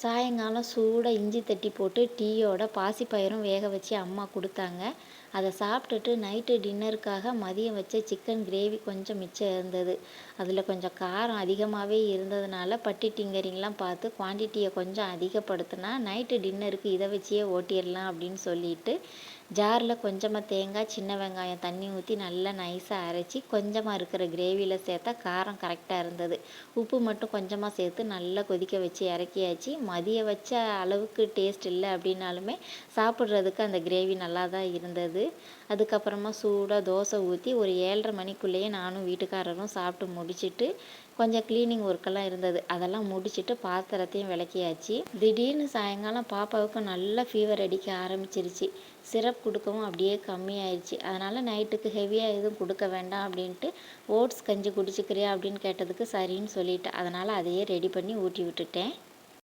சாயங்காலம் சூடாக இஞ்சி தட்டி போட்டு டீயோட பாசிப்பயிரும் வேக வச்சு அம்மா கொடுத்தாங்க. அதை சாப்பிட்டுட்டு நைட்டு டின்னருக்காக மதியம் வச்ச சிக்கன் கிரேவி கொஞ்சம் மிச்சம் இருந்தது. அதில் கொஞ்சம் காரம் அதிகமாகவே இருந்ததுனால பட்டி டிங்கரிங்லாம் பார்த்து குவான்டிட்டியை கொஞ்சம் அதிகப்படுத்தினா நைட்டு டின்னருக்கு இதை வச்சியே ஓட்டிடலாம் அப்படின்னு சொல்லிட்டு ஜாரில் கொஞ்சமாக தேங்காய், சின்ன வெங்காயம் தண்ணி ஊற்றி நல்லா நைஸாக அரைச்சி கொஞ்சமாக இருக்கிற கிரேவியில் சேர்த்தா காரம் கரெக்டாக இருந்தது. உப்பு மட்டும் கொஞ்சமாக சேர்த்து நல்லா கொதிக்க வச்சு இறக்கியாச்சு. மதியம் வச்ச அளவுக்கு டேஸ்ட் இல்லை அப்படின்னாலுமே சாப்பிட்றதுக்கு அந்த கிரேவி நல்லா தான் இருந்தது. அதுக்கப்புறமா சூடாக தோசை ஊற்றி ஒரு 7:30 மணிக்குள்ளேயே நானும் வீட்டுக்காரரும் சாப்பிட்டு முடிச்சுட்டு கொஞ்சம் க்ளீனிங் ஒர்க்கெல்லாம் இருந்தது, அதெல்லாம் முடிச்சுட்டு பாத்திரத்தையும் விளக்கியாச்சு. திடீர்னு சாயங்காலம் பாப்பாவுக்கு நல்லா ஃபீவர் அடிக்க ஆரம்பிச்சிருச்சு. சிரப் கொடுக்கவும் அப்படியே கம்மியாயிடுச்சு. அதனால் நைட்டுக்கு ஹெவியாக எதுவும் கொடுக்க வேண்டாம் அப்படின்ட்டு ஓட்ஸ் கஞ்சி குடிச்சிக்கிறியா அப்படின்னு கேட்டதுக்கு சரின்னு சொல்லிட்டேன். அதனால் அதையே ரெடி பண்ணி ஊட்டி விட்டுட்டேன்.